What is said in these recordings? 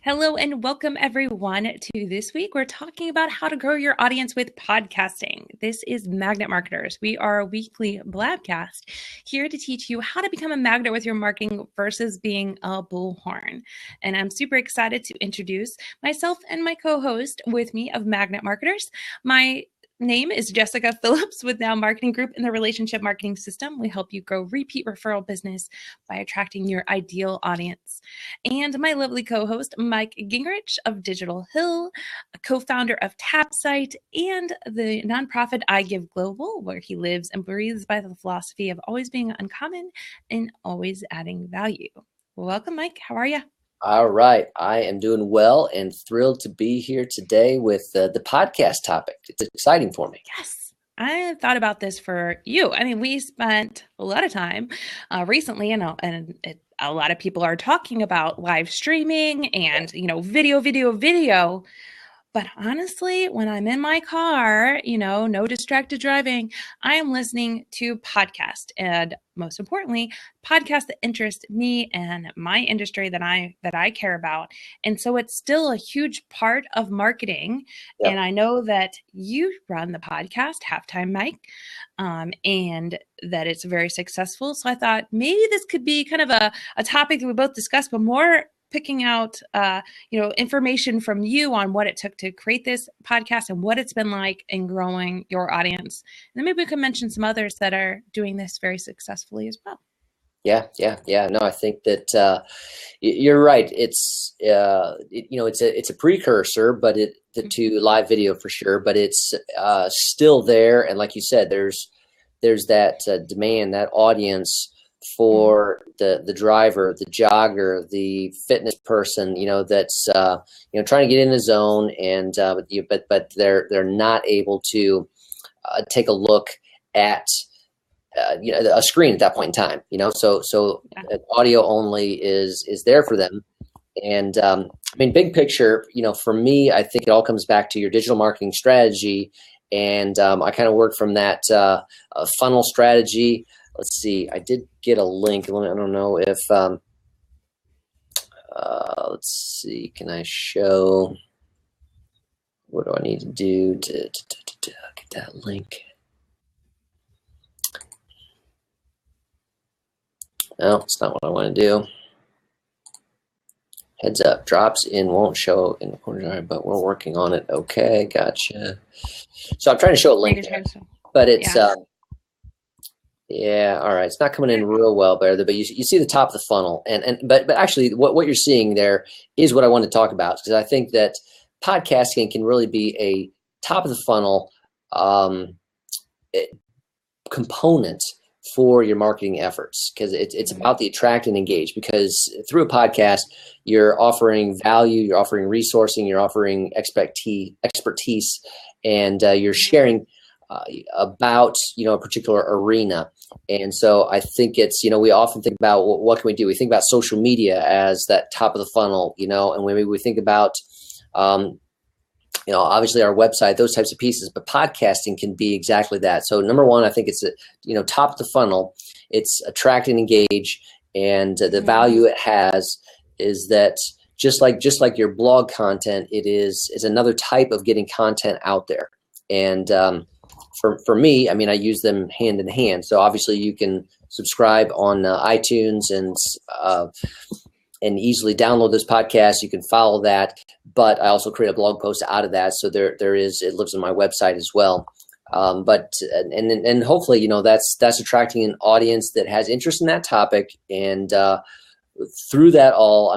Hello and welcome everyone to this week. We're talking about how to grow your audience with podcasting. This is Magnet Marketers. We are a weekly blabcast here to teach you how to become a magnet with your marketing versus being a bullhorn. And I'm super excited to introduce myself and my co-host with me of Magnet Marketers. My name is Jessica Phillips with Now Marketing Group in the Relationship Marketing System. We help you grow repeat referral business by attracting your ideal audience. And my lovely co-host, Mike Gingerich of Digital Hill, a co-founder of TapSite and the nonprofit I Give Global, where he lives and breathes by the philosophy of always being uncommon and always adding value. Welcome, Mike. How are you? All right. I am doing well and thrilled to be here today with the podcast topic. It's exciting for me. Yes. I thought about this for you. I mean, we spent a lot of time recently, and a lot of people are talking about live streaming and, video. But honestly, when I'm in my car, no distracted driving, I am listening to podcasts, and most importantly, podcasts that interest me and my industry that I care about. And so it's still a huge part of marketing. Yep. And I know that you run the podcast Halftime Mike, and that it's very successful. So I thought maybe this could be kind of a topic that we both discussed, but more picking out, information from you on what it took to create this podcast and what it's been like in growing your audience. And then maybe we can mention some others that are doing this very successfully as well. Yeah. No, I think that you're right. It's it's a precursor, but to live video for sure. But it's still there, and like you said, there's that demand, that audience for the driver, the jogger, the fitness person, that's trying to get in the zone, and but they're not able to take a look at a screen at that point in time. So audio only is there for them. And big picture, for me, I think it all comes back to your digital marketing strategy, and I kind of work from that funnel strategy. Let's see, I did get a link. I don't know if, let's see, can I show, what do I need to do to get that link? No, it's not what I want to do. Heads up, drops in won't show in the corner, but we're working on it. Okay, gotcha. So I'm trying to show a link there, but it's, yeah, all right. It's not coming in real well, but you see the top of the funnel, but actually, what you're seeing there is what I want to talk about, because I think that podcasting can really be a top of the funnel component for your marketing efforts, because it's about the attract and engage. Because through a podcast, you're offering value, you're offering resourcing, you're offering expertise, and you're sharing about a particular arena. And so I think it's, we often think about what can we do? We think about social media as that top of the funnel, and when we think about, obviously our website, those types of pieces, but podcasting can be exactly that. So number one, I think it's, top of the funnel, it's attract and engage. And the value it has is that just like your blog content, is another type of getting content out there. And, for me, I use them hand in hand. So obviously you can subscribe on iTunes and easily download this podcast. You can follow that, but I also create a blog post out of that. So it lives on my website as well. But hopefully, that's attracting an audience that has interest in that topic. And through that all,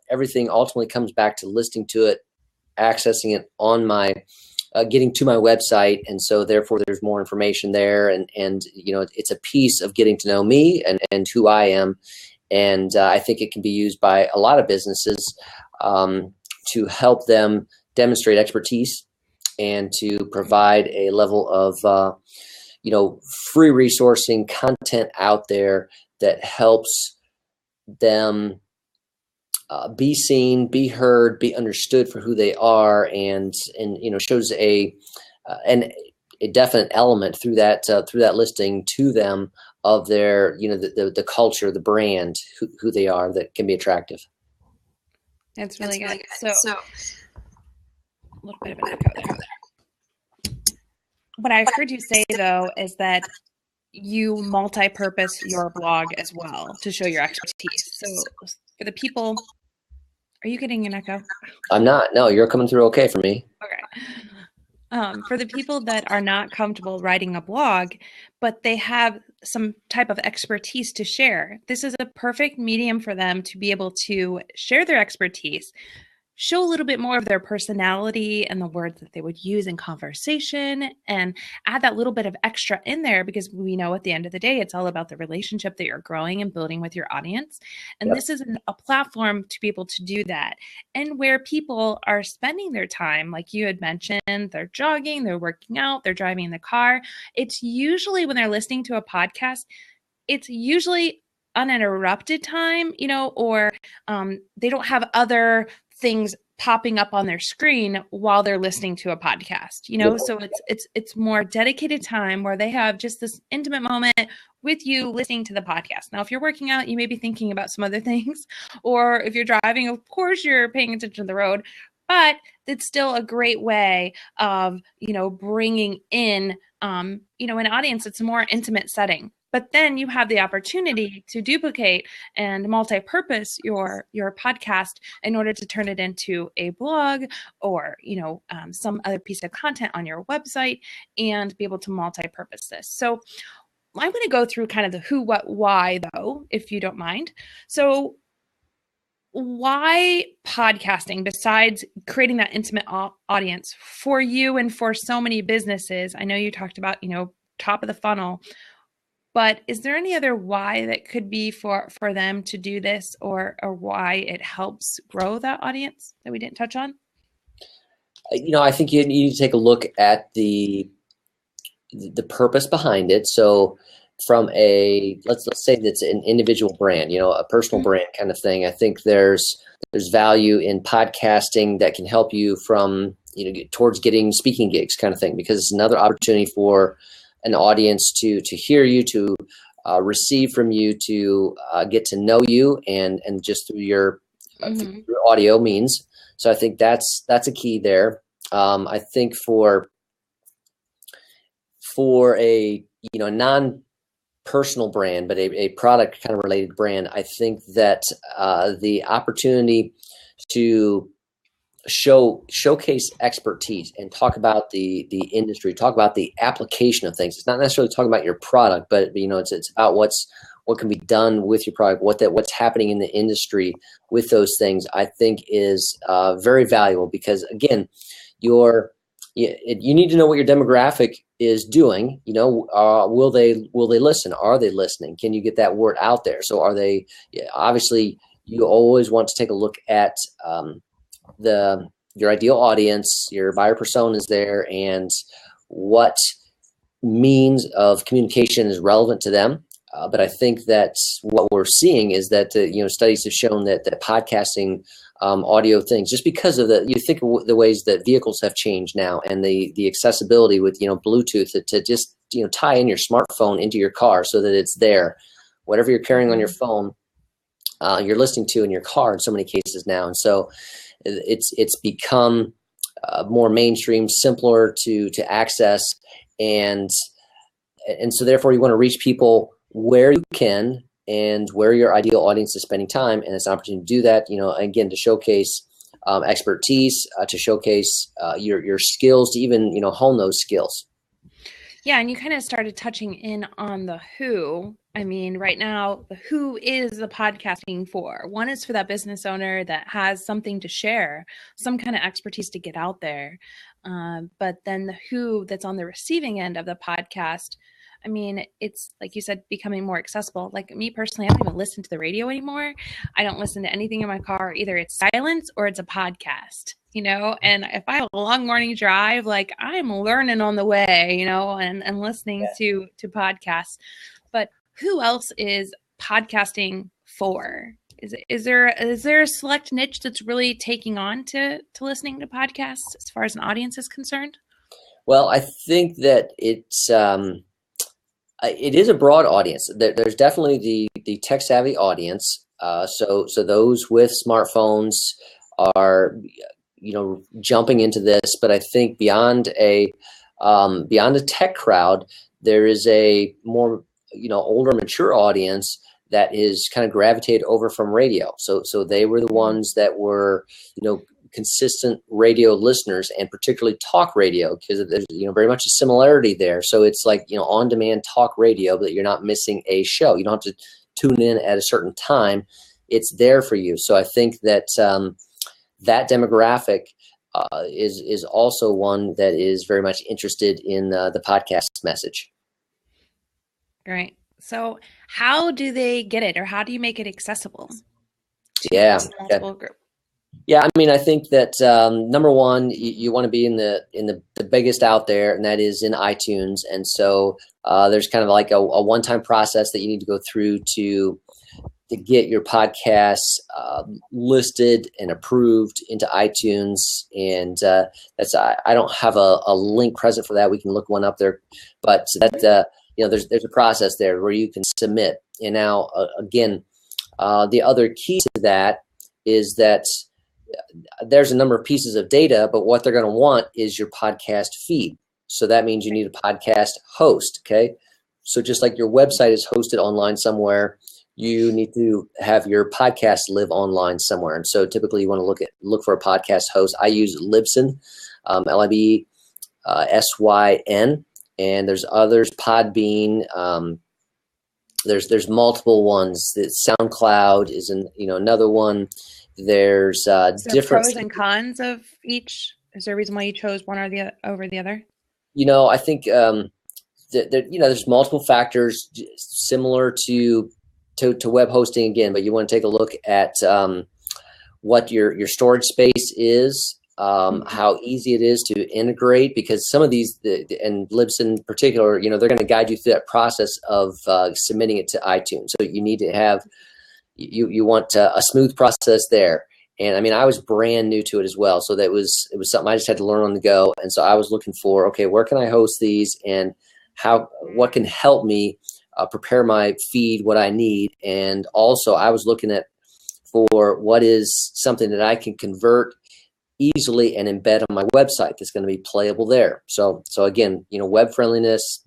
everything ultimately comes back to listening to it, accessing it on my getting to my website, and so therefore there's more information there, and it's a piece of getting to know me and who I am, and I think it can be used by a lot of businesses to help them demonstrate expertise and to provide a level of free resourcing content out there that helps them be seen, be heard, be understood for who they are, and shows a definite element through that listing to them of their the culture, the brand, who they are, that can be attractive. That's really good. So a little bit of an echo there. What I heard you say, though, is that you multi-purpose your blog as well to show your expertise. So for the people, are you getting an echo? I'm not. No, you're coming through okay for me. Okay. For the people that are not comfortable writing a blog, but they have some type of expertise to share, this is a perfect medium for them to be able to share their expertise, show a little bit more of their personality and the words that they would use in conversation, and add that little bit of extra in there, because we know at the end of the day, it's all about the relationship that you're growing and building with your audience. And Yep. this is a platform to be able to do that. And where people are spending their time, like you had mentioned, they're jogging, they're working out, they're driving the car. It's usually when they're listening to a podcast, it's usually uninterrupted time, or they don't have other things popping up on their screen while they're listening to a podcast, so it's more dedicated time where they have just this intimate moment with you listening to the podcast. Now, if you're working out, you may be thinking about some other things, or if you're driving, of course you're paying attention to the road, but it's still a great way of, bringing in, an audience. It's a more intimate setting. But then you have the opportunity to duplicate and multi-purpose your podcast in order to turn it into a blog or, some other piece of content on your website, and be able to multi-purpose this. So I'm going to go through kind of the who, what, why, though, if you don't mind. So why podcasting, besides creating that intimate audience for you and for so many businesses? I know you talked about, top of the funnel. But is there any other why that could be for them to do this, or why it helps grow that audience that we didn't touch on? I think you need to take a look at the purpose behind it. So from let's say that's an individual brand, a personal brand kind of thing. I think there's value in podcasting that can help you from, towards getting speaking gigs kind of thing, because it's another opportunity for an audience to hear you, to receive from you, to get to know you, and just through your audio means. So I think that's a key there. I think for a non-personal brand, but a product kind of related brand, I think that the opportunity to showcase expertise and talk about the industry, talk about the application of things. It's not necessarily talking about your product, but it's about what can be done with your product, what's happening in the industry with those things. I think is very valuable, because again, you need to know what your demographic is doing. Will they listen? Are they listening? Can you get that word out there? So are they? Obviously, you always want to take a look at your ideal audience, your buyer persona is there, and what means of communication is relevant to them. But I think that what we're seeing is that studies have shown that podcasting, audio things, just because of you think of the ways that vehicles have changed now, and the accessibility with Bluetooth to just tie in your smartphone into your car so that it's there, whatever you're carrying on your phone, you're listening to in your car in so many cases now. And so it's become more mainstream, simpler to access, and so therefore you want to reach people where you can and where your ideal audience is spending time, and it's an opportunity to do that. Again, to showcase expertise, to showcase your skills, to even hone those skills. Yeah, and you kind of started touching in on the who. I mean, right now, the who is the podcasting for. One is for that business owner that has something to share, some kind of expertise to get out there. But then the who that's on the receiving end of the podcast, I mean, it's like you said, becoming more accessible. Like me personally, I don't even listen to the radio anymore. I don't listen to anything in my car. Either it's silence or it's a podcast, and if I have a long morning drive, like I'm learning on the way, and listening to podcasts. But who else is podcasting for? Is there a select niche that's really taking on to listening to podcasts as far as an audience is concerned? Well, I think that it is a broad audience. There's definitely the tech savvy audience. So those with smartphones are, jumping into this. But I think beyond a tech crowd, there is a more, older, mature audience that is kind of gravitated over from radio. So they were the ones that were, consistent radio listeners, and particularly talk radio, because there's, very much a similarity there. So it's like, on-demand talk radio, but you're not missing a show. You don't have to tune in at a certain time. It's there for you. So I think that that demographic is also one that is very much interested in the podcast message. Great. So how do they get it, or how do you make it accessible to multiple group? Yeah, I mean, I think that number one, you want to be in the biggest out there, and that is in iTunes. And so there's kind of like a one-time process that you need to go through to get your podcasts listed and approved into iTunes. And I don't have a link present for that. We can look one up there, but that there's a process there where you can submit. And now again, the other key to that is that there's a number of pieces of data, but what they're going to want is your podcast feed. So that means you need a podcast host. Okay. So just like your website is hosted online somewhere, you need to have your podcast live online somewhere. And so typically you want to look for a podcast host. I use Libsyn, Libsyn, and there's others, Podbean. There's multiple ones. SoundCloud is another one. There's different pros and cons of each. Is there a reason why you chose one or over the other? I think there's multiple factors similar to web hosting again, but you want to take a look at what your storage space is, how easy it is to integrate, because some of these, and Libsyn in particular, they're going to guide you through that process of submitting it to iTunes. So you need to have, you want a smooth process there. And I mean, I was brand new to it as well. So it was something I just had to learn on the go. And so I was looking for, okay, where can I host these, and what can help me prepare my feed, what I need. And also I was looking for what is something that I can convert easily and embed on my website that's going to be playable there. So again, web friendliness,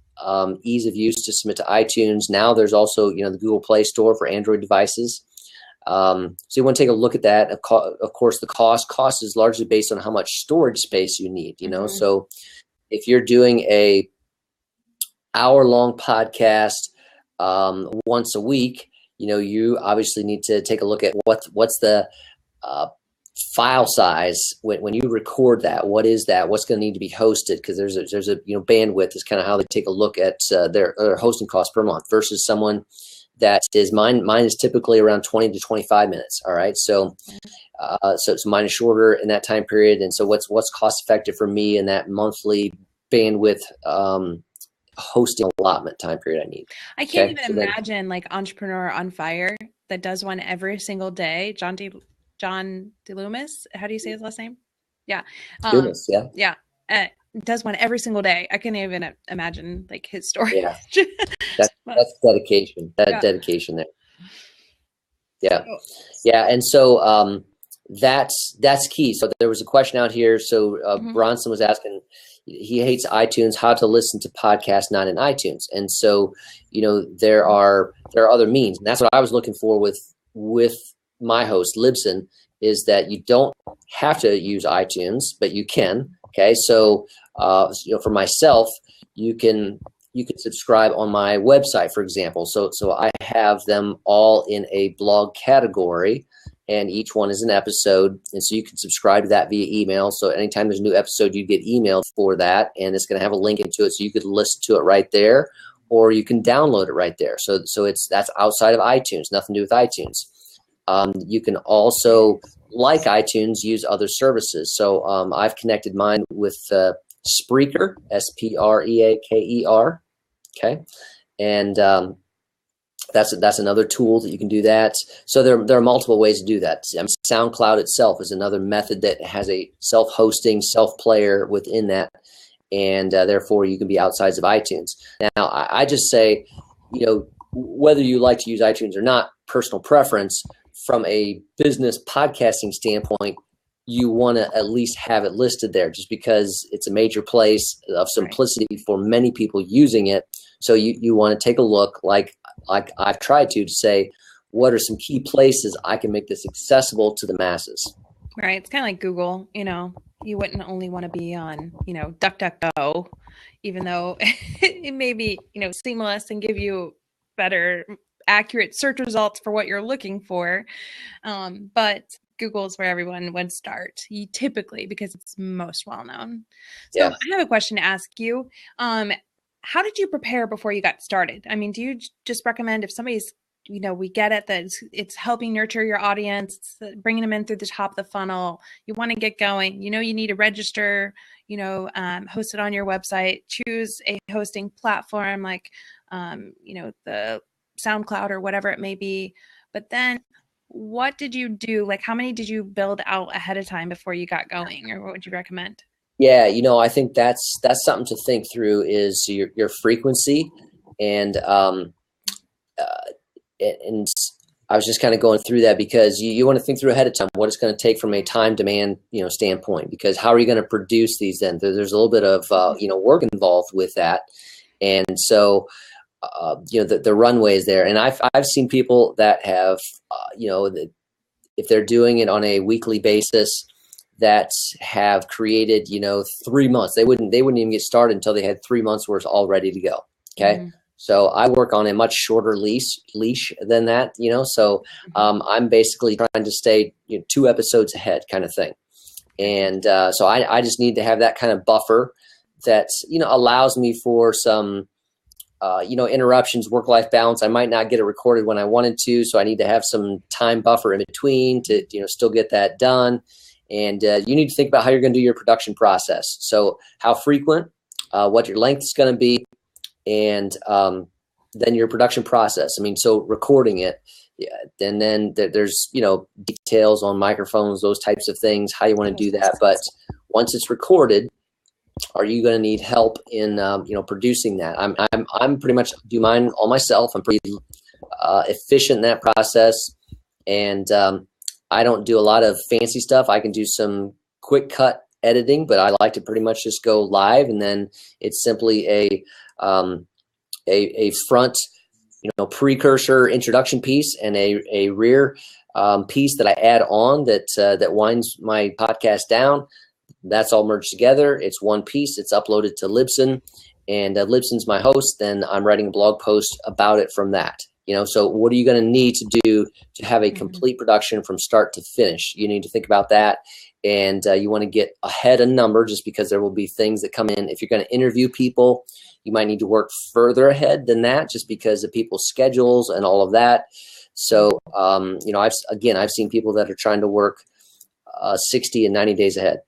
ease of use to submit to iTunes. Now there's also, the Google Play Store for Android devices. So you want to take a look at that. Of course, the cost is largely based on how much storage space you need, So if you're doing a hour-long podcast once a week, you obviously need to take a look at what's the file size when you record that. What is that? What's going to need to be hosted? Because there's a bandwidth is kind of how they take a look at their hosting costs per month versus someone that is mine is typically around 20 to 25 minutes. All right, so mine is shorter in that time period. And so what's cost effective for me in that monthly bandwidth hosting allotment time period I need? I can't even imagine like Entrepreneur on Fire that does one every single day. John DeLumis, how do you say his last name? Yeah. Dumas, yeah. Yeah. Does one every single day. I can't even imagine like his story. Yeah. That's dedication. Dedication there. Yeah. Yeah. And so that's key. So there was a question out here. So Bronson was asking, he hates iTunes, how to listen to podcasts not in iTunes. And so, there are other means. And that's what I was looking for with my host, Libsyn, is that you don't have to use iTunes, but you can. Okay. So, for myself, you can subscribe on my website, for example. So I have them all in a blog category, and each one is an episode. And so you can subscribe to that via email. So anytime there's a new episode, you get emailed for that, and it's going to have a link into it. So you could listen to it right there, or you can download it right there. So that's outside of iTunes, nothing to do with iTunes. You can also, like iTunes, use other services. So I've connected mine with Spreaker, Spreaker. Okay, and that's another tool that you can do that. So there are multiple ways to do that. SoundCloud itself is another method that has a self-hosting, self-player within that, and therefore you can be outside of iTunes. Now, I just say, whether you like to use iTunes or not, personal preference. From a business podcasting standpoint, you want to at least have it listed there, just because it's a major place of simplicity for many people using it. So you want to take a look, like I've tried to say, what are some key places I can make this accessible to the masses? Right. It's kind of like Google, you wouldn't only want to be on, DuckDuckGo, even though it may be, seamless and give you better, accurate search results for what you're looking for. But Google is where everyone would start, typically, because it's most well known. So Yeah. I have a question to ask you. How did you prepare before you got started? I mean, do you just recommend, if somebody's, we get it, that it's helping nurture your audience, bringing them in through the top of the funnel, you want to get going, you need to register, host it on your website, choose a hosting platform like, the SoundCloud or whatever it may be. But then what did you do? Like, how many did you build out ahead of time before you got going, or what would you recommend? Yeah, I think that's something to think through, is your frequency. And I was just kind of going through that, because you want to think through ahead of time what it's going to take from a time demand, standpoint, because how are you going to produce these then? There's a little bit of, work involved with that. And so, the runway is there. And I've seen people that have, if they're doing it on a weekly basis, that have created, 3 months. They wouldn't even get started until they had 3 months worth all ready to go. Okay. Mm-hmm. So I work on a much shorter leash than that, so I'm basically trying to stay 2 episodes ahead kind of thing. And so I just need to have that kind of buffer that, allows me for some, interruptions, work-life balance. I might not get it recorded when I wanted to, so I need to have some time buffer in between to, still get that done. And you need to think about how you're going to do your production process. So how frequent, what your length is going to be, and then your production process. I mean, so recording it, and then there's, details on microphones, those types of things, how you want to do that. But once it's recorded, are you going to need help in, producing that? I'm pretty much do mine all myself. I'm pretty efficient in that process. And I don't do a lot of fancy stuff. I can do some quick cut editing, but I like to pretty much just go live, and then it's simply a front, precursor introduction piece, and a rear piece that I add on that winds my podcast down. That's all merged together. It's one piece. It's uploaded to Libsyn, and Libsyn's my host. Then I'm writing a blog post about it from that. So what are you going to need to do to have a complete production from start to finish? You need to think about that. And you want to get ahead a number, just because there will be things that come in. If you're going to interview people, you might need to work further ahead than that, just because of people's schedules and all of that. So, I've seen people that are trying to work 60 and 90 days ahead.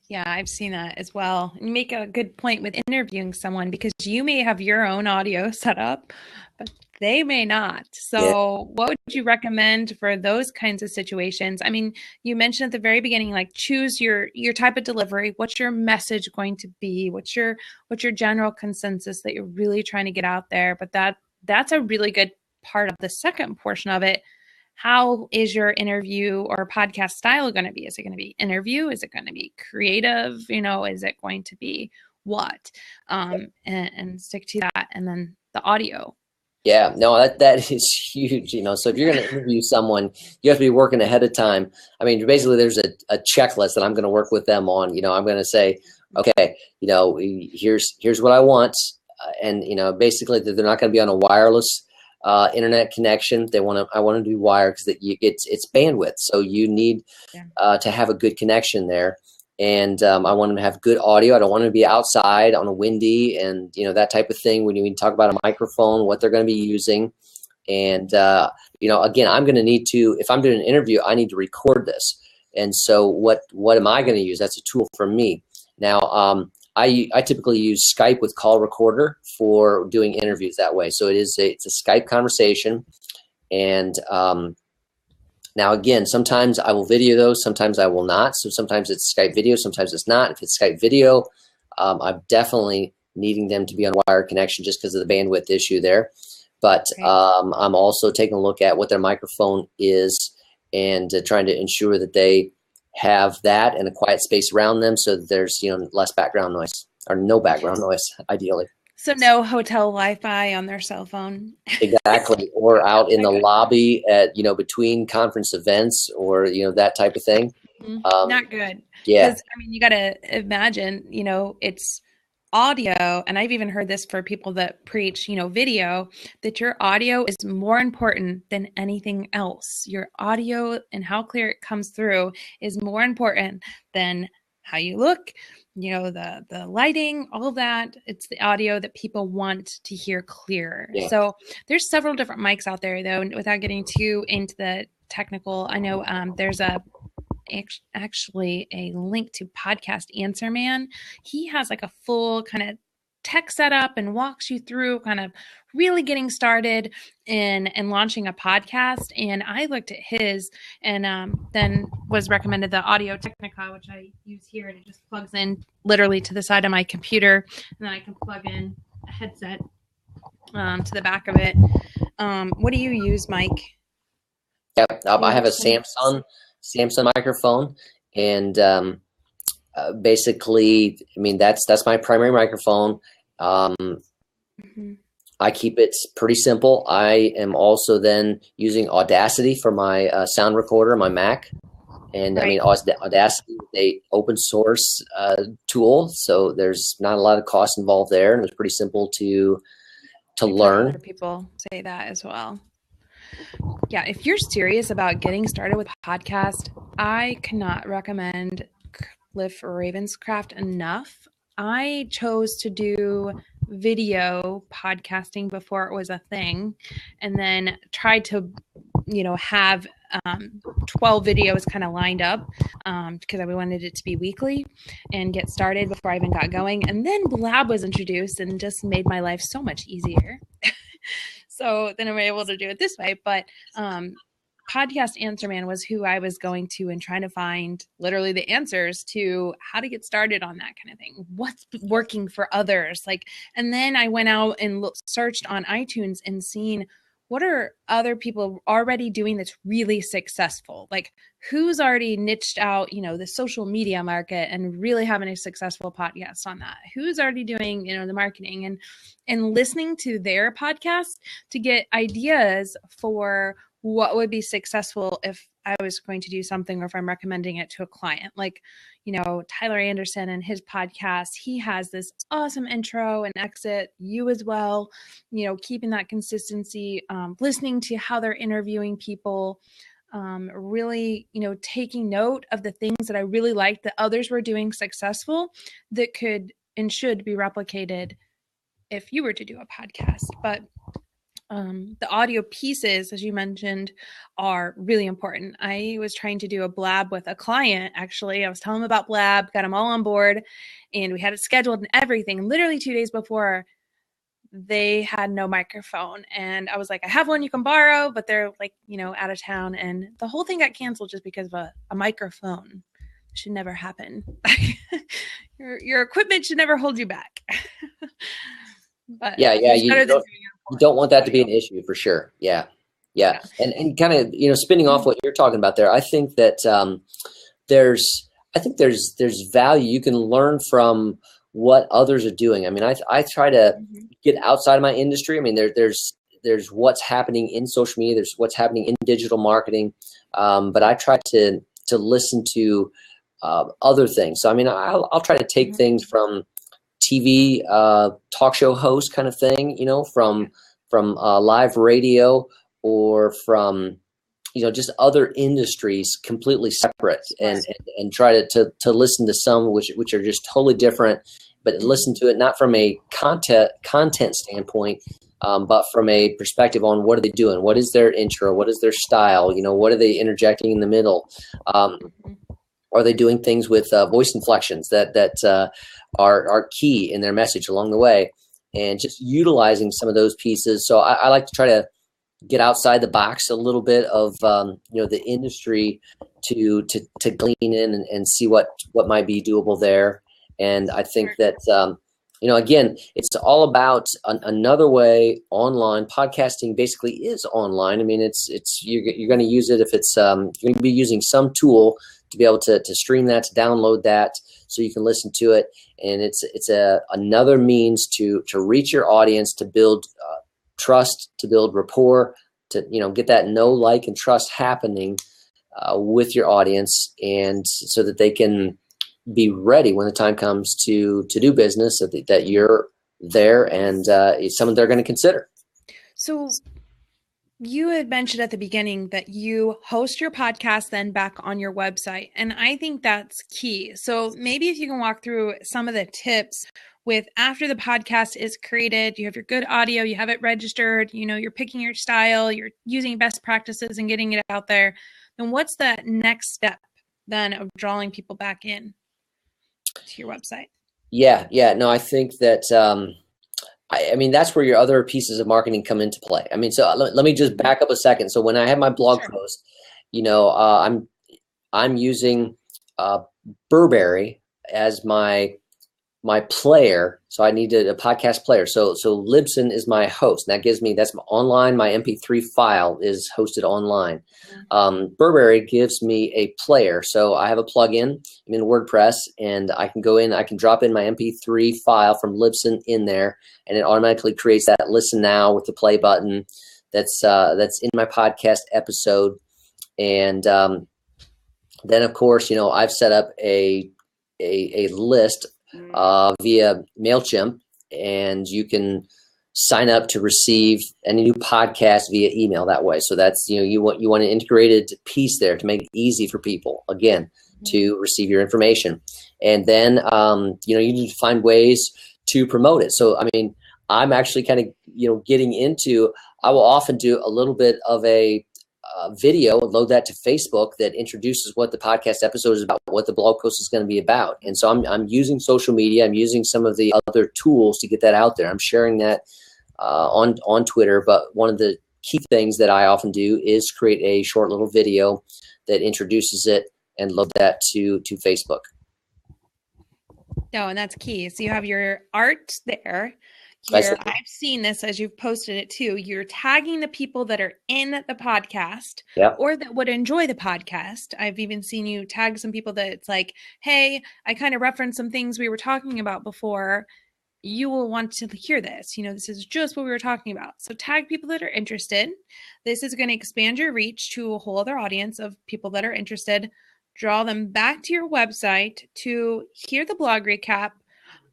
Yeah, I've seen that as well. You make a good point with interviewing someone, because you may have your own audio set up, but they may not. So What would you recommend for those kinds of situations? I mean, you mentioned at the very beginning, like, choose your type of delivery. What's your message going to be? What's your general consensus that you're really trying to get out there? But that's a really good part of the second portion of it. How is your interview or podcast style going to be? Is it going to be interview? Is it going to be creative? Is it going to be what? And stick to that. And then the audio. Yeah, no, that is huge. So if you're going to interview someone, you have to be working ahead of time. I mean, basically there's a checklist that I'm going to work with them on. I'm going to say, okay, here's what I want. And, basically they're not going to be on a wireless internet connection. I want them to be wired, because it's bandwidth. So you need to have a good connection there. And I want them to have good audio. I don't want them to be outside on a windy and, that type of thing. When you talk about a microphone, what they're going to be using. And, again, I'm going to need to, if I'm doing an interview, I need to record this. And so what am I going to use? That's a tool for me. Now, I typically use Skype with call recorder for doing interviews that way. So it's a Skype conversation. And now, again, sometimes I will video those, sometimes I will not. So sometimes it's Skype video, sometimes it's not. If it's Skype video, I'm definitely needing them to be on wired connection, just because of the bandwidth issue there. But I'm also taking a look at what their microphone is, and trying to ensure that they have that and a quiet space around them so that there's, less background noise or no background noise, ideally. So no hotel Wi-Fi on their cell phone. Exactly. Or out in the lobby at, between conference events or, that type of thing. Not good. Yeah. Because, you got to imagine, it's audio, and I've even heard this for people that preach, video, that your audio is more important than anything else. Your audio and how clear it comes through is more important than how you look, the lighting, all of that. It's the audio that people want to hear clear. Yeah. So there's several different mics out there, though, without getting too into the technical. I know there's actually a link to Podcast Answer Man. He has like a full kind of tech setup and walks you through kind of really getting started in and launching a podcast. And I looked at his and then was recommended the Audio Technica, which I use here, and it just plugs in literally to the side of my computer, and then I can plug in a headset to the back of it. What do you use, Mike? Yep, I have a Samsung microphone, and basically, that's my primary microphone. I keep it pretty simple. I am also then using Audacity for my sound recorder, my Mac, and Right. Audacity is a open source tool, so there's not a lot of cost involved there, and it's pretty simple to learn. Other people say that as well. Yeah, if you're serious about getting started with a podcast, I cannot recommend Cliff Ravenscraft enough. I chose to do video podcasting before it was a thing, and then tried to, have 12 videos kind of lined up because I wanted it to be weekly and get started before I even got going. And then Blab was introduced and just made my life so much easier. So then I'm able to do it this way. But Podcast Answer Man was who I was going to and trying to find literally the answers to how to get started on that kind of thing. What's working for others? And then I went out and searched on iTunes and seen what are other people already doing that's really successful? Like who's already niched out, the social media market and really having a successful podcast on that? Who's already doing, the marketing and listening to their podcast to get ideas for what would be successful if I was going to do something or if I'm recommending it to a client. Like, Tyler Anderson and his podcast, he has this awesome intro and exit. You as well, keeping that consistency, listening to how they're interviewing people, really, taking note of the things that I really liked that others were doing successful that could and should be replicated if you were to do a podcast. But the audio pieces, as you mentioned, are really important. I was trying to do a Blab with a client, actually. I was telling them about Blab, got them all on board, and we had it scheduled and everything. And literally 2 days before, they had no microphone. And I was like, I have one you can borrow, but they're out of town. And the whole thing got canceled just because of a microphone. It should never happen. Your equipment should never hold you back. But yeah, you don't want that to be an issue for sure. Yeah. And kind of, spinning off what you're talking about there, I think that there's value you can learn from what others are doing. I try to get outside of my industry. There's what's happening in social media. There's what's happening in digital marketing. But I try to listen to other things. So, I'll try to take things from TV talk show host kind of thing, from live radio or from, just other industries completely separate and try to listen to some which are just totally different, but listen to it not from a content standpoint, but from a perspective on what are they doing? What is their intro? What is their style? What are they interjecting in the middle? Are they doing things with voice inflections that are key in their message along the way, and just utilizing some of those pieces. So I like to try to get outside the box a little bit of the industry to glean in and see what might be doable there. And I think that again, it's all about another way online. Podcasting basically is online. It's you're going to use it if it's you're going to be using some tool to be able to stream that, to download that, so you can listen to it. And it's another means to reach your audience, to build trust, to build rapport, to get that know, like, and trust happening with your audience, and so that they can be ready when the time comes to do business, so that you're there and it's something they're going to consider. So you had mentioned at the beginning that you host your podcast then back on your website, and I think that's key. So maybe if you can walk through some of the tips with after the podcast is created, you have your good audio, you have it registered, you're picking your style, you're using best practices and getting it out there. Then what's the next step then of drawing people back in to your website? Yeah. No, I think that, I mean, that's where your other pieces of marketing come into play. I mean, so let me just back up a second. So when I have my blog post, I'm using Burberry as my player. So I needed a podcast player. So Libsyn is my host. And that gives me, that's online. My MP3 file is hosted online. Burberry gives me a player. So I have a plugin. I'm in WordPress, and I can go in, I can drop in my MP3 file from Libsyn in there, and it automatically creates that listen now with the play button that's in my podcast episode. And then of course, I've set up a list via MailChimp, and you can sign up to receive any new podcast via email that way. So that's, you want an integrated piece there to make it easy for people, again, to receive your information. And then, you need to find ways to promote it. So, I mean, I'm actually kind of, getting into, I will often do a little bit of a video and load that to Facebook that introduces what the podcast episode is about, what the blog post is going to be about. And so I'm using social media. I'm using some of the other tools to get that out there. I'm sharing that on Twitter. But one of the key things that I often do is create a short little video that introduces it and load that to Facebook. No, and that's key. So you have your art there. I've seen this as you've posted it too. You're tagging the people that are in the podcast or that would enjoy the podcast. I've even seen you tag some people that it's like, hey, I kind of referenced some things we were talking about before. You will want to hear this. This is just what we were talking about. So tag people that are interested. This is going to expand your reach to a whole other audience of people that are interested. Draw them back to your website to hear the blog recap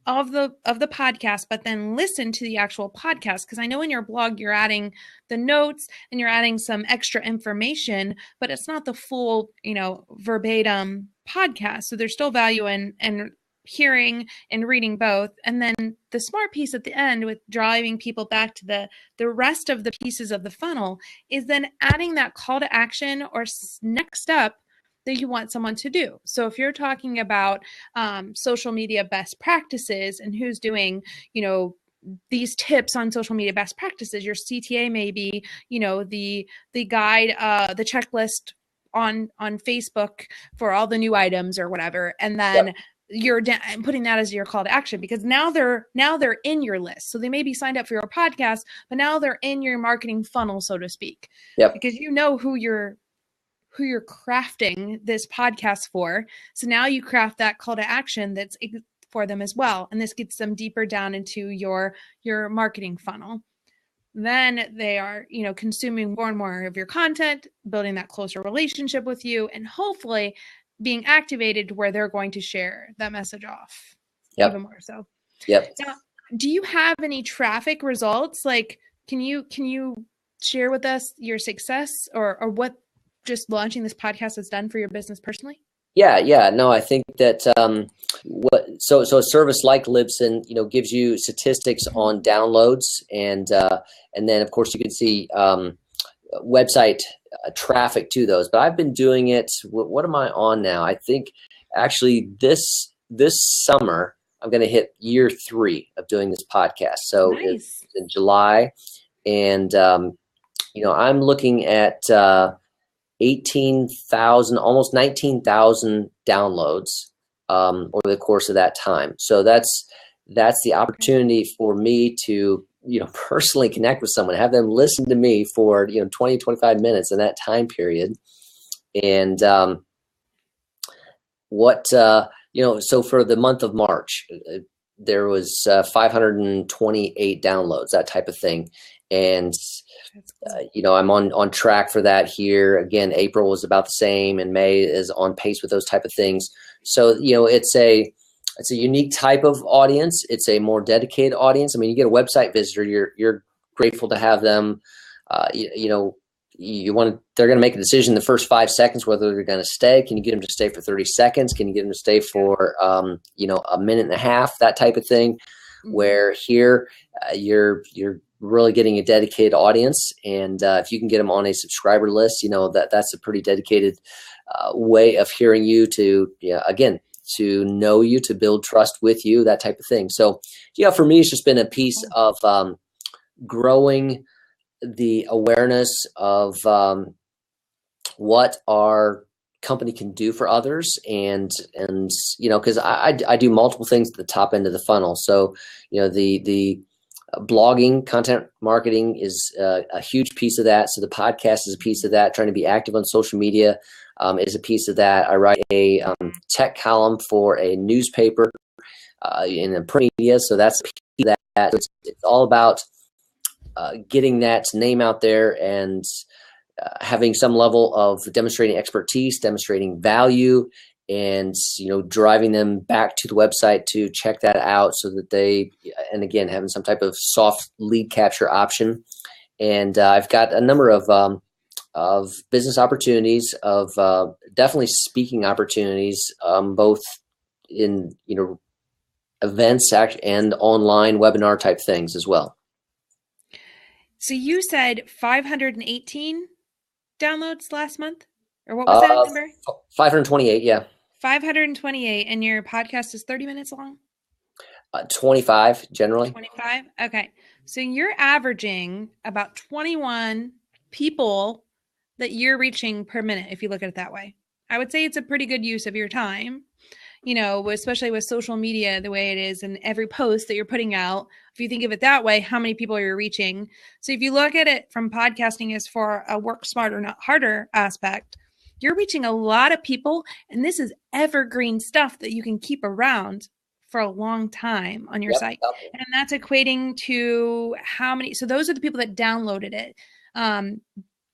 of the podcast, but then listen to the actual podcast. Because I know in your blog, you're adding the notes and you're adding some extra information, but it's not the full, verbatim podcast. So there's still value in hearing and reading both. And then the smart piece at the end with driving people back to the rest of the pieces of the funnel is then adding that call to action or next step that you want someone to do. So if you're talking about social media best practices and who's doing, these tips on social media best practices, your CTA may be, the guide, the checklist on Facebook for all the new items or whatever. And then you're putting that as your call to action, because now they're in your list. So they may be signed up for your podcast, but now they're in your marketing funnel, so to speak, because who you're crafting this podcast for. So now you craft that call to action that's for them as well. And this gets them deeper down into your marketing funnel. Then they are, consuming more and more of your content, building that closer relationship with you, and hopefully being activated to where they're going to share that message off even more so. Now, do you have any traffic results? Like, can you share with us your success or what just launching this podcast has done for your business personally? Yeah. No, I think that so a service like Libsyn, gives you statistics on downloads, and then of course you can see website traffic to those. But I've been doing it. What am I on now? I think actually this summer I'm going to hit year 3 of doing this podcast. So It's in July, and I'm looking at 18,000, almost 19,000 downloads over the course of that time. So that's the opportunity for me to, personally connect with someone, have them listen to me for, 20, 25 minutes in that time period. And what, so for the month of March, there was 528 downloads, that type of thing. And, I'm on track for that here. Again, April was about the same, and May is on pace with those type of things. So, it's a unique type of audience. It's a more dedicated audience. I mean, you get a website visitor, you're grateful to have them. They're going to make a decision in the first 5 seconds whether they're going to stay. Can you get them to stay for 30 seconds? Can you get them to stay for a minute and a half? That type of thing. Where here you're really getting a dedicated audience, and if you can get them on a subscriber list, that's a pretty dedicated way of hearing you, to again, to know you, to build trust with you, that type of thing. So for me, it's just been a piece of growing the awareness of what our company can do for others, and because I do multiple things at the top end of the funnel. So the blogging, content marketing is a huge piece of that. So the podcast is a piece of that. Trying to be active on social media is a piece of that. I write a tech column for a newspaper in the print media, so that's a piece of that. It's all about getting that name out there, and having some level of demonstrating expertise, demonstrating value, and driving them back to the website to check that out, so that and again, having some type of soft lead capture option. And I've got a number of business opportunities, of definitely speaking opportunities, both in events and online webinar type things as well. So you said 518 downloads last month, or what was that number? 528, yeah. 528, and your podcast is 30 minutes long? 25 generally. 25? Okay. So you're averaging about 21 people that you're reaching per minute, if you look at it that way. I would say it's a pretty good use of your time, especially with social media the way it is, and every post that you're putting out. If you think of it that way, how many people you're reaching. So if you look at it from podcasting as for a work smarter, not harder aspect, you're reaching a lot of people, and this is evergreen stuff that you can keep around for a long time on your site. And that's equating to how many, so those are the people that downloaded it.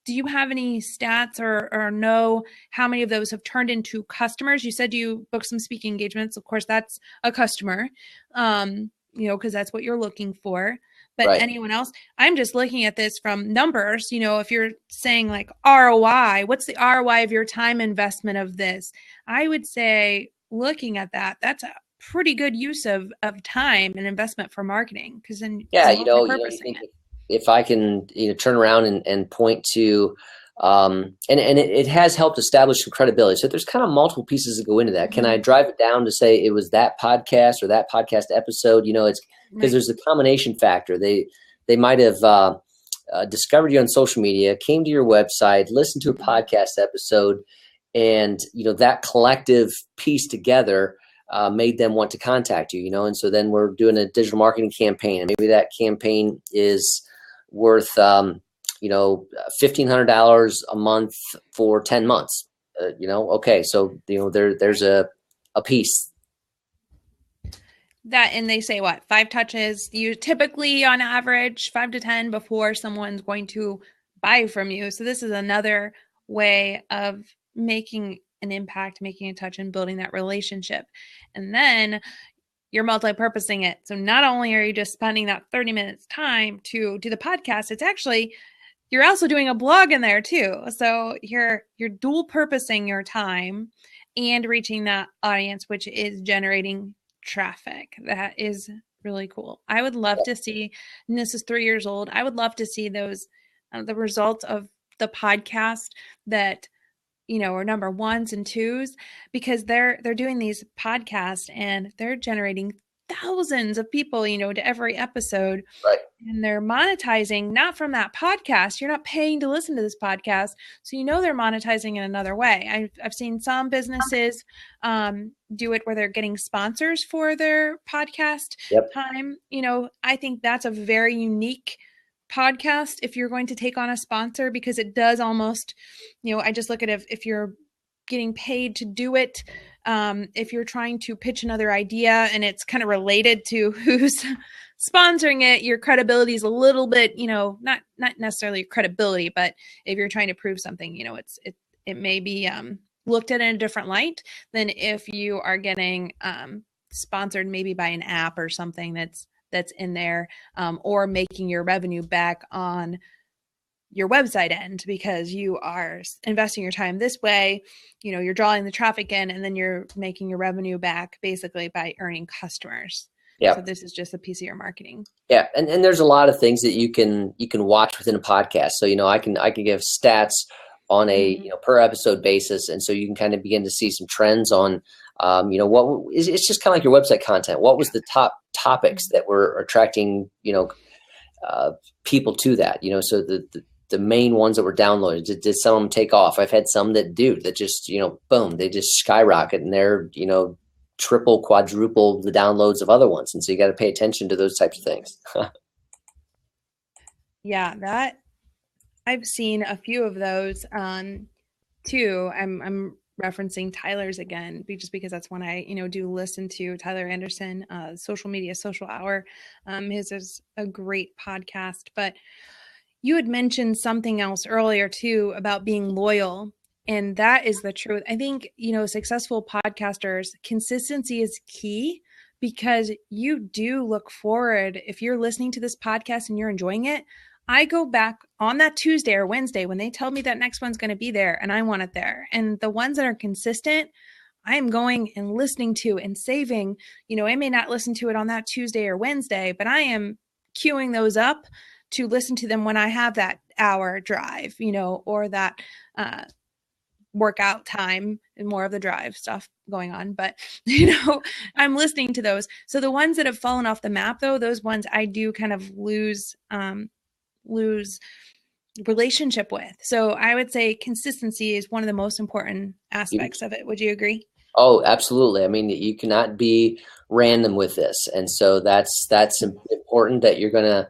Do you have any stats or know how many of those have turned into customers? You said you booked some speaking engagements. Of course, that's a customer, because that's what you're looking for. But right. Anyone else? I'm just looking at this from numbers. If you're saying like ROI, what's the ROI of your time investment of this? I would say, looking at that, that's a pretty good use of time and investment for marketing. Because then, if I can turn around and point to and it has helped establish some credibility. So there's kind of multiple pieces that go into that. Mm-hmm. Can I drive it down to say it was that podcast or that podcast episode? It's because there's a combination factor. They might have discovered you on social media, came to your website, listened to a podcast episode, and that collective piece together made them want to contact you. And so then we're doing a digital marketing campaign, and maybe that campaign is worth $1,500 a month for 10 months. Okay, so there's a piece. That, and they say what, 5 touches? You typically on average 5 to 10 before someone's going to buy from you. So this is another way of making an impact, making a touch, and building that relationship. And then you're multi-purposing it. So not only are you just spending that 30 minutes time to do the podcast, it's actually, you're also doing a blog in there too. So you're dual purposing your time and reaching that audience, which is generating traffic. That is really cool. I would love to see, and this is 3 years old, I would love to see those, the results of the podcast that, are number 1s and 2s, because they're doing these podcasts and they're generating thousands of people, to every episode. Right. And they're monetizing not from that podcast. You're not paying to listen to this podcast. So, they're monetizing in another way. I've seen some businesses do it where they're getting sponsors for their podcast time. I think that's a very unique podcast if you're going to take on a sponsor, because it does almost, I just look at if you're getting paid to do it, if you're trying to pitch another idea and it's kind of related to who's sponsoring it, your credibility is a little bit, not necessarily credibility, but if you're trying to prove something, it may be looked at in a different light than if you are getting sponsored maybe by an app or something that's in there, or making your revenue back on your website end because you are investing your time this way, you're drawing the traffic in, and then you're making your revenue back basically by earning customers. Yeah. So this is just a piece of your marketing. Yeah. And there's a lot of things that you can watch within a podcast. So, I can give stats on a, per episode basis. And so you can kind of begin to see some trends on, it's just kind of like your website content. What was the top topics that were attracting, people to that, so the main ones that were downloaded, did some of them take off? I've had some that just, boom, they just skyrocket, and they're, triple, quadruple the downloads of other ones. And so you got to pay attention to those types of things. Yeah, that I've seen a few of those too. I'm referencing Tyler's again, just because that's one I, do listen to. Tyler Anderson, Social Media Social Hour. His is a great podcast. But you had mentioned something else earlier too about being loyal. And that is the truth. I think, successful podcasters, consistency is key, because you do look forward. If you're listening to this podcast and you're enjoying it, I go back on that Tuesday or Wednesday when they tell me that next one's going to be there and I want it there. And the ones that are consistent, I am going and listening to and saving. I may not listen to it on that Tuesday or Wednesday, but I am queuing those up to listen to them when I have that hour drive, or that workout time, and more of the drive stuff going on. But, I'm listening to those. So the ones that have fallen off the map, though, those ones I do kind of lose relationship with. So I would say consistency is one of the most important aspects of it. Would you agree? Oh, absolutely. I mean, you cannot be random with this. And so that's important that you're going to,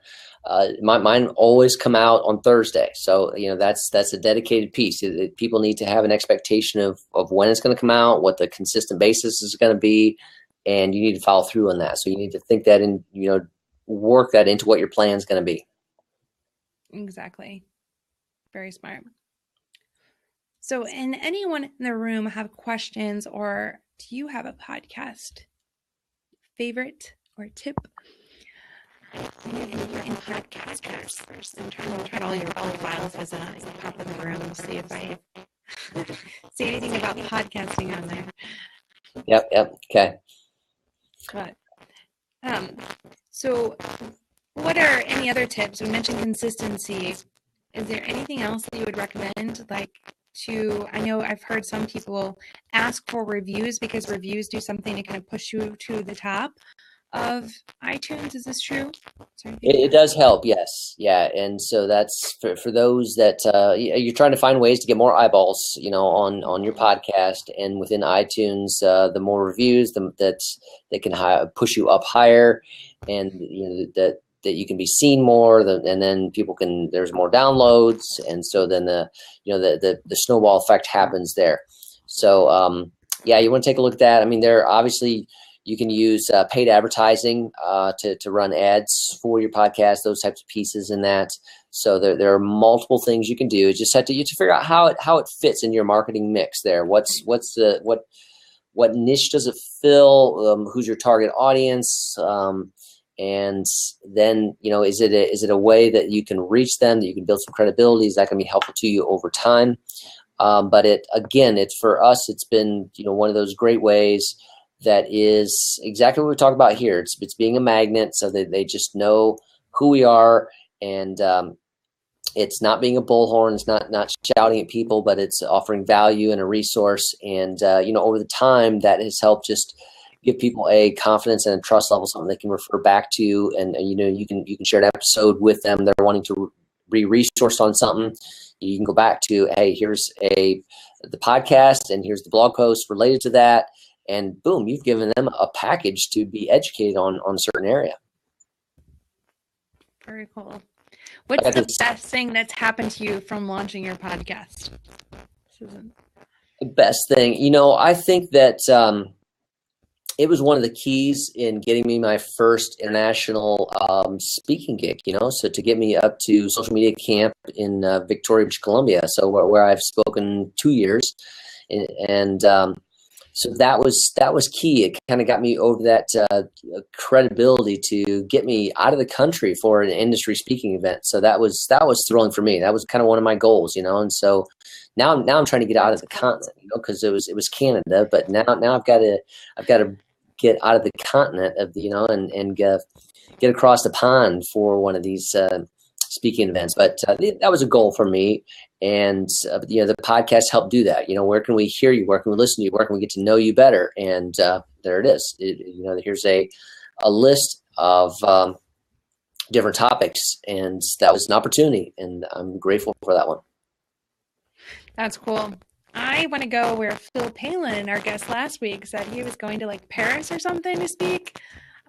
mine always come out on Thursday. So, that's a dedicated piece. People need to have an expectation of when it's going to come out, what the consistent basis is going to be, and you need to follow through on that. So you need to think that in, work that into what your plan is going to be. Exactly. Very smart. So, and anyone in the room have questions, or do you have a podcast favorite or tip? In podcasters, I'm trying to all your profiles as I pop in the room, see if I see anything about podcasting on there. Yep. Okay. But, so what are any other tips? We mentioned consistency. Is there anything else that you would recommend? I know I've heard some people ask for reviews because reviews do something to kind of push you to the top of iTunes. Is this true? It does help, yes. Yeah. And so that's for those that you're trying to find ways to get more eyeballs, on your podcast, and within iTunes, the more reviews, that they can push you up higher, and that you can be seen more, and then there's more downloads, and so then the snowball effect happens there. So you want to take a look at that. I mean, there obviously. You can use paid advertising to run ads for your podcast, those types of pieces in that. So there are multiple things you can do. You just have to figure out how it fits in your marketing mix there. What niche does it fill? Who's your target audience? And then, is it a way that you can reach them, that you can build some credibility? Is that going to be helpful to you over time? But it's for us, it's been, one of those great ways that is exactly what we talk about here. It's being a magnet, so that they just know who we are, and it's not being a bullhorn. It's not shouting at people, but it's offering value and a resource. And over the time, that has helped just give people a confidence and a trust level, something they can refer back to, and you can share an episode with them. They're wanting to be resourced on something. You can go back to, hey, here's the podcast, and here's the blog post related to that. And boom, you've given them a package to be educated on a certain area. Very cool. What's the best thing that's happened to you from launching your podcast? The best thing, I think that it was one of the keys in getting me my first international speaking gig, so to get me up to social media camp in Victoria, British Columbia, so where I've spoken 2 years. And so that was key. It kind of got me over that credibility to get me out of the country for an industry speaking event. So that was thrilling for me. That was kind of one of my goals, And so now I'm trying to get out of the continent, because it was Canada, but now I've got to get out of the continent of and get across the pond for one of these speaking events. But that was a goal for me. And, the podcast helped do that. Where can we hear you? Where can we listen to you? Where can we get to know you better? And there it is. Here's a list of different topics. And that was an opportunity. And I'm grateful for that one. That's cool. I want to go where Phil Palin, our guest last week, said he was going to like Paris or something to speak.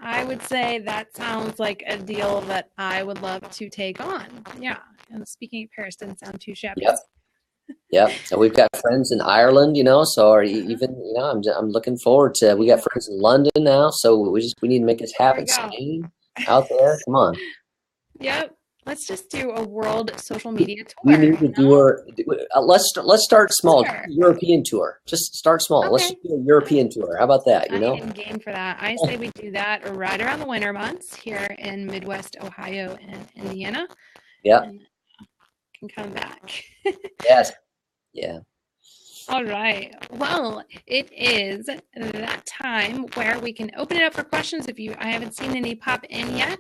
I would say that sounds like a deal that I would love to take on. Yeah. And speaking of Paris didn't sound too shabby. Yep. So we've got friends in Ireland, so or even, I'm looking forward to, we got friends in London now. So we need to make this happen. Spain out there. Come on. Yep. Let's just do a world social media tour. We need to do let's start small. Sure. European tour. Just start small. Okay. Let's do a European tour. How about that? I am game for that. I say we do that right around the winter months here in Midwest Ohio and Indiana. Yeah. And can come back. Yes. Yeah. All right. Well, it is that time where we can open it up for questions. I haven't seen any pop in yet,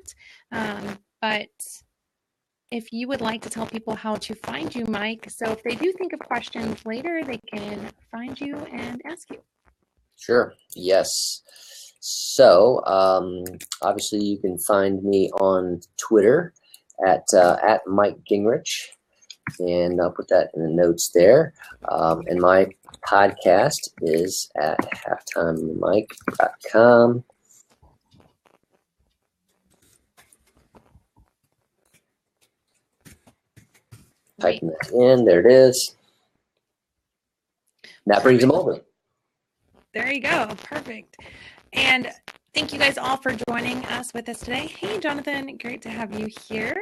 but if you would like to tell people how to find you, Mike, so if they do think of questions later, they can find you and ask you. Sure. Yes. So obviously you can find me on Twitter at Mike Gingerich, and I'll put that in the notes there. And my podcast is at halftimemike.com. Typing that in, there it is. That brings them over. There you go. Perfect. And thank you guys all for joining us today. Hey, Jonathan, great to have you here.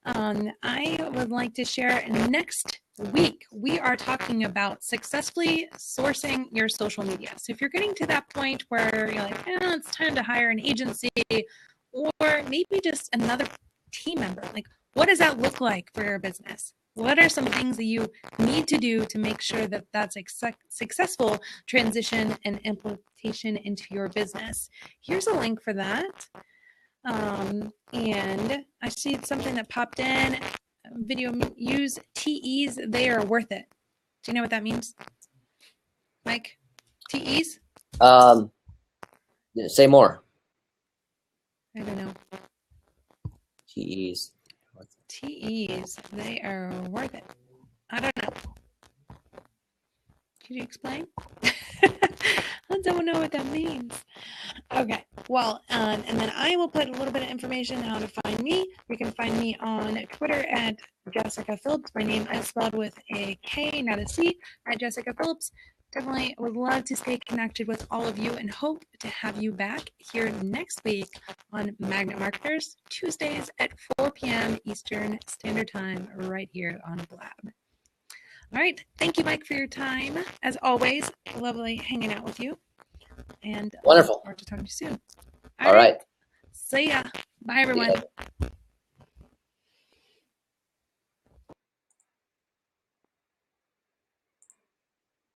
I would like to share next week, we are talking about successfully sourcing your social media. So if you're getting to that point where you're like, it's time to hire an agency, or maybe just another team member, like what does that look like for your business? What are some things that you need to do to make sure that that's a successful transition and implementation into your business? Here's a link for that. And I see something that popped in. Video use TEs. They are worth it. Do you know what that means, Mike? TEs? Say more. I don't know. TEs. TEs. They are worth it. I don't know. Could you explain? I don't know what that means. Okay. Well, and then I will put a little bit of information how to find me. You can find me on Twitter at Jessica Phillips. My name is spelled with a K, not a C, at Jessica Phillips. Definitely would love to stay connected with all of you and hope to have you back here next week on Magnet Marketers, Tuesdays at 4 p.m. Eastern Standard Time, right here on Blab. All right. Thank you, Mike, for your time. As always, lovely hanging out with you. And wonderful. Look forward to talking to you soon. All right. See ya. Bye, everyone. Yeah.